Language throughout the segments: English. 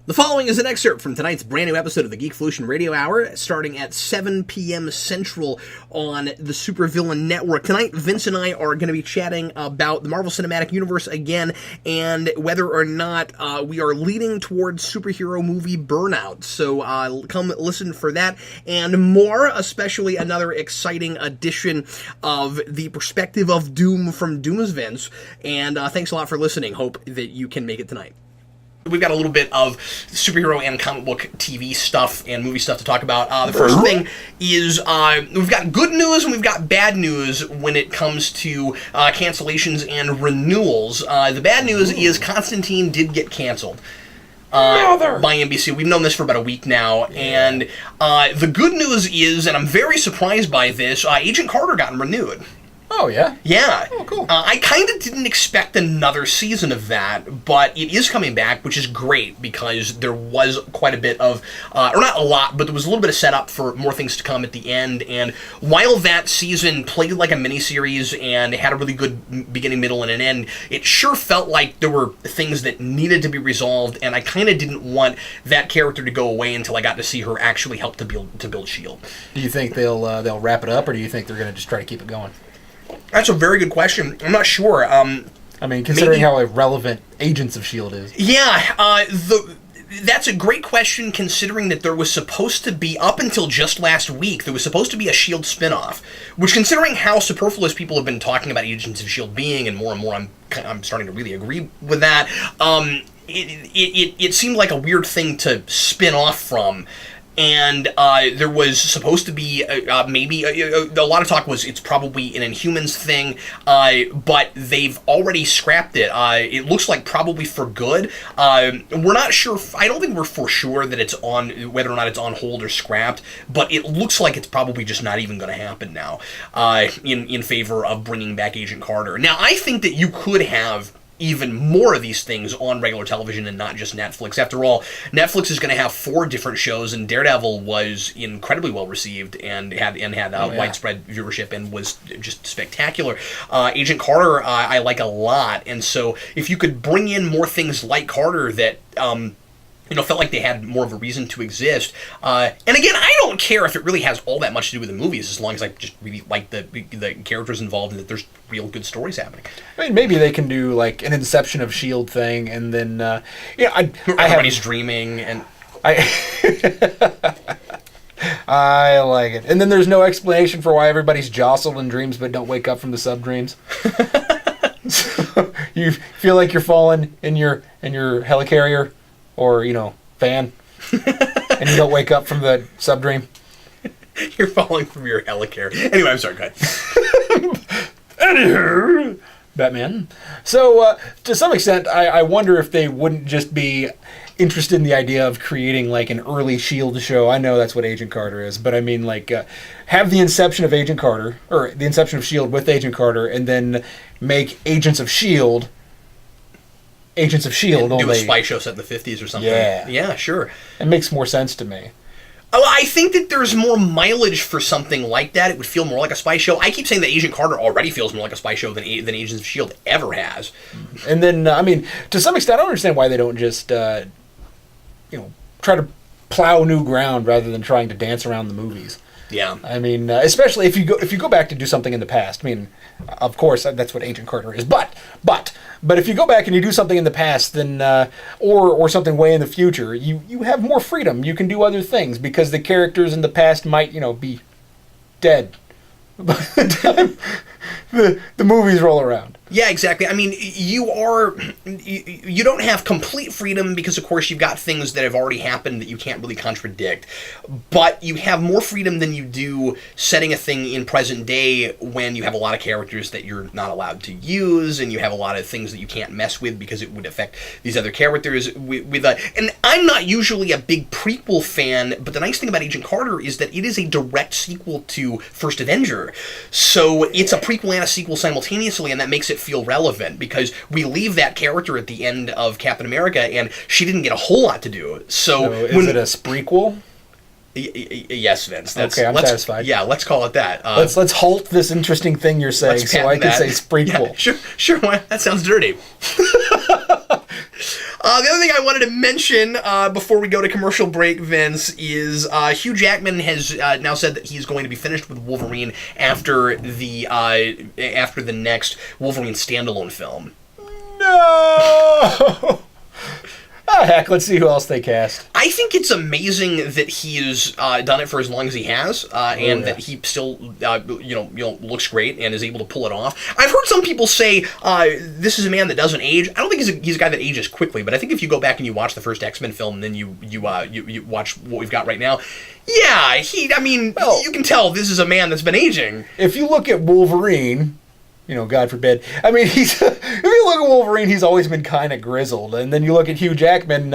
The following is an excerpt from tonight's brand new episode of the Geekvolution Radio Hour, starting at 7 p.m. Central on the Supervillain Network. Tonight, Vince and I are going to be chatting about the Marvel Cinematic Universe again, and whether or not we are leading towards superhero movie burnout. So come listen for that and more, especially another exciting edition of the Perspective of Doom from Doom's Vince. And thanks a lot for listening. Hope that you can make it tonight. We've got a little bit of superhero and comic book TV stuff and movie stuff to talk about. The first thing is we've got good news and we've got bad news when it comes to cancellations and renewals. The bad news is Constantine did get canceled by NBC. We've known this for about a week now. And the good news is, and I'm very surprised by this, Agent Carter got renewed. Oh, yeah? Yeah. Oh, cool. I kind of didn't expect another season of that, but it is coming back, which is great, because there was quite a bit of, or not a lot, but there was a little bit of setup for more things to come at the end, and while that season played like a miniseries and had a really good beginning, middle, and an end, it sure felt like there were things that needed to be resolved, and I kind of didn't want that character to go away until I got to see her actually help to build S.H.I.E.L.D. Do you think they'll wrap it up, or do you think they're going to just try to keep it going? That's a very good question. I'm not sure. I mean, considering how irrelevant Agents of S.H.I.E.L.D. is. Yeah, that's a great question, considering that there was supposed to be, up until just last week, there was supposed to be a S.H.I.E.L.D. spinoff, which, considering how superfluous people have been talking about Agents of S.H.I.E.L.D. being, and more, I'm starting to really agree with that, it seemed like a weird thing to spin off from. And there was supposed to be maybe a lot of talk was it's probably an Inhumans thing, but they've already scrapped it. It looks like probably for good. We're not sure. I don't think we're for sure that it's on, whether or not it's on hold or scrapped. But it looks like it's probably just not even going to happen now. In favor of bringing back Agent Carter. Now, I think that you could have even more of these things on regular television and not just Netflix. After all, Netflix is going to have 4 different shows, and Daredevil was incredibly well received and had widespread viewership and was just spectacular. Agent Carter, I like a lot, and so if you could bring in more things like Carter that felt like they had more of a reason to exist. And again, I don't care if it really has all that much to do with the movies, as long as I just really like the characters involved and that there's real good stories happening. I mean, maybe they can do like an Inception of S.H.I.E.L.D. thing, and then everybody's dreaming, and I like it. And then there's no explanation for why everybody's jostled in dreams but don't wake up from the sub-dreams. So you feel like you're falling in your helicarrier or, fan, and you don't wake up from the sub-dream. You're falling from your helicarrier. Anyway, I'm sorry, go ahead. Anywho, Batman. So, to some extent, I wonder if they wouldn't just be interested in the idea of creating, like, an early S.H.I.E.L.D. show. I know that's what Agent Carter is, but I mean, like, have the inception of Agent Carter, or the inception of S.H.I.E.L.D. with Agent Carter, and then make Agents of S.H.I.E.L.D. Agents of S.H.I.E.L.D. Do a spy show set in the 50s or something. Yeah, sure. It makes more sense to me. I think that there's more mileage for something like that. It would feel more like a spy show. I keep saying that Agent Carter already feels more like a spy show than Agents of S.H.I.E.L.D. ever has. And then, I mean, to some extent, I don't understand why they don't just, try to plow new ground rather than trying to dance around the movies. Yeah. I mean, especially if you go back to do something in the past. I mean, of course, that's what Agent Carter is. But if you go back and you do something in the past, then or something way in the future, you have more freedom. You can do other things because the characters in the past might, be dead by the time the movies roll around. Yeah, exactly. I mean, you don't have complete freedom because, of course, you've got things that have already happened that you can't really contradict. But you have more freedom than you do setting a thing in present day when you have a lot of characters that you're not allowed to use, and you have a lot of things that you can't mess with because it would affect these other characters. And I'm not usually a big prequel fan, but the nice thing about Agent Carter is that it is a direct sequel to First Avenger. So it's a prequel and a sequel simultaneously, and that makes it feel relevant because we leave that character at the end of Captain America and she didn't get a whole lot to do. So is it a sprequel? Yes, Vince. Okay, I'm satisfied. Yeah, let's call it that. Let's halt this interesting thing you're saying, so I can say sprequel. Yeah, sure. That sounds dirty. The other thing I wanted to mention before we go to commercial break, Vince, is Hugh Jackman has now said that he's going to be finished with Wolverine after the next Wolverine standalone film. No! Heck, let's see who else they cast. I think it's amazing that he's done it for as long as he has, and that he still, looks great and is able to pull it off. I've heard some people say this is a man that doesn't age. I don't think he's a guy that ages quickly, but I think if you go back and you watch the first X-Men film, and then you watch what we've got right now, yeah, you can tell this is a man that's been aging. If you look at Wolverine, God forbid. I mean, if you look at Wolverine, he's always been kind of grizzled. And then you look at Hugh Jackman,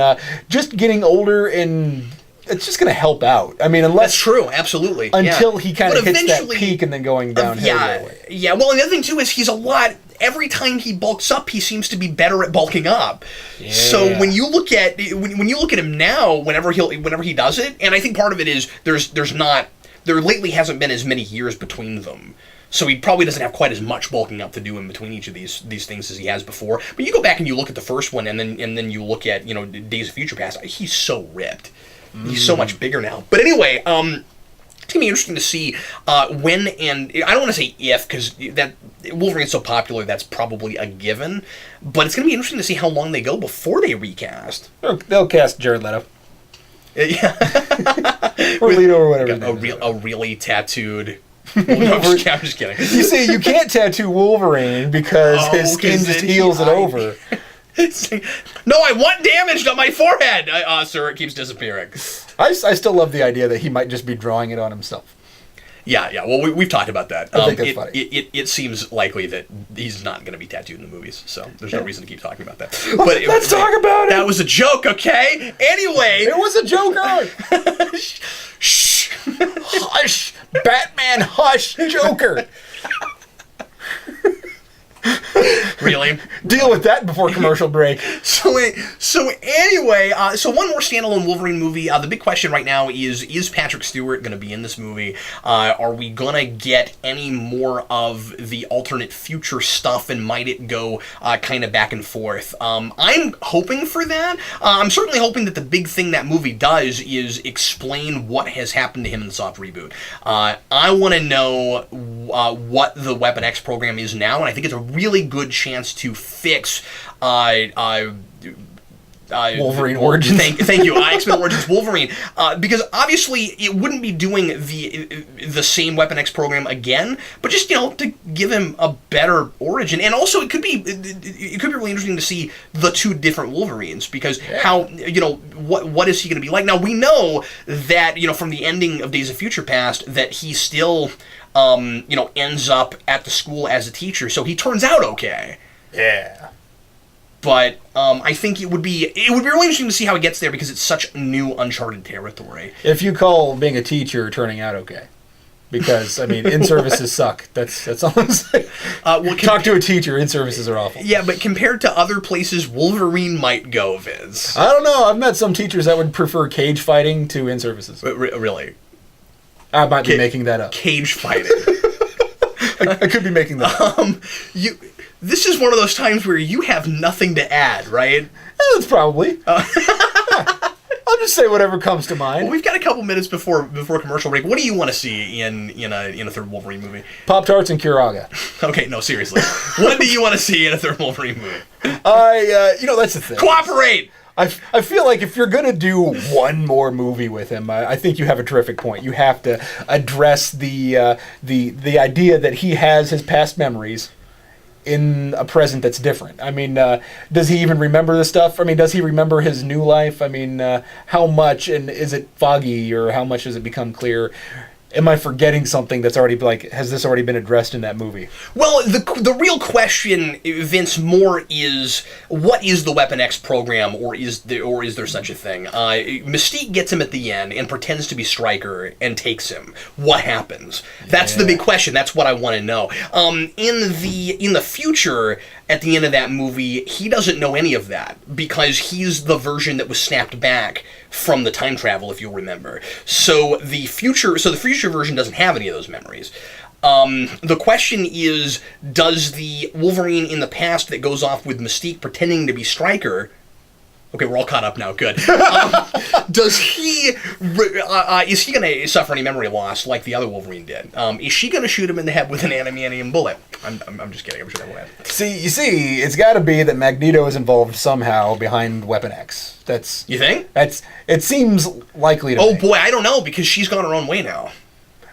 just getting older, and it's just going to help out. I mean, unless... That's true, absolutely. Until he kind of hits that peak and then going downhill. Yeah, well, and the other thing, too, is he's a lot... Every time he bulks up, he seems to be better at bulking up. Yeah. So when you look at him now, whenever he does it, and I think part of it is there lately hasn't been as many years between them. So he probably doesn't have quite as much bulking up to do in between each of these things as he has before. But you go back and you look at the first one, and then you look at Days of Future Past. He's so ripped. He's so much bigger now. But anyway, it's gonna be interesting to see when, and I don't want to say if, because that Wolverine's so popular that's probably a given. But it's gonna be interesting to see how long they go before they recast. They'll cast Jared Leto. Yeah, or Leto or whatever. A really tattooed. I'm just kidding. You see, you can't tattoo Wolverine because his skin just heals it over. No, I want damage on my forehead, sir. It keeps disappearing. I still love the idea that he might just be drawing it on himself. Yeah. Well, we've talked about that. I think that's funny. It seems likely that he's not going to be tattooed in the movies, so there's no reason to keep talking about that. But let's talk about it. That was a joke, okay? Anyway, it was a Joker. Shh, hush, Batman, hush, Joker. Really? Deal with that before commercial break. So anyway, one more standalone Wolverine movie. The big question right now is Patrick Stewart going to be in this movie? Are we going to get any more of the alternate future stuff, and might it go kind of back and forth? I'm hoping for that. I'm certainly hoping that the big thing that movie does is explain what has happened to him in the soft reboot. I want to know what the Weapon X program is now, and I think it's a really good chance to fix Wolverine Origins. Thank you. X-Men Origins Wolverine, because obviously it wouldn't be doing the same Weapon X program again, but just to give him a better origin, and also it could be really interesting to see the two different Wolverines, because how what is he going to be like? Now we know that from the ending of Days of Future Past that he still ends up at the school as a teacher, so he turns out okay. Yeah. But I think it would be really interesting to see how he gets there, because it's such new, uncharted territory. If you call being a teacher turning out okay, because in-services suck. That's all I'm saying. Talk to a teacher. In-services are awful. Yeah, but compared to other places, Wolverine might go, Viz. I don't know. I've met some teachers that would prefer cage fighting to in-services. Really? I might be making that up. Cage fighting. I could be making that up. This is one of those times where you have nothing to add, right? That's probably. I'll just say whatever comes to mind. Well, we've got a couple minutes before commercial break. What do you want to see in a third Wolverine movie? Pop-Tarts and Kiraga. Okay, no, seriously. What do you want to see in a third Wolverine movie? That's the thing. Cooperate! I feel like if you're going to do one more movie with him, I think you have a terrific point. You have to address the idea that he has his past memories in a present that's different. Does he even remember this stuff? Does he remember his new life? How much, and is it foggy, or how much does it become clear? am I forgetting something that's already, like, has this already been addressed in that movie? Well, the real question, Vince, more is, what is the Weapon X program, or is there such a thing? Mystique gets him at the end and pretends to be Stryker and takes him. What happens? That's the big question. That's what I want to know. In the future, at the end of that movie, he doesn't know any of that because he's the version that was snapped back from the time travel, if you'll remember. So the future version doesn't have any of those memories. The question is, does the Wolverine in the past that goes off with Mystique pretending to be Stryker... Okay, we're all caught up now. Good. Does he... is he going to suffer any memory loss like the other Wolverine did? Is she going to shoot him in the head with an adamantium bullet? I'm just kidding. I'm sure that will happen. See, it's got to be that Magneto is involved somehow behind Weapon X. You think? It seems likely to Oh, me. boy, I don't know, because she's gone her own way now.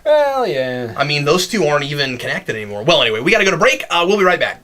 Well, yeah. I mean, those two aren't even connected anymore. Well, anyway, we got to go to break. We'll be right back.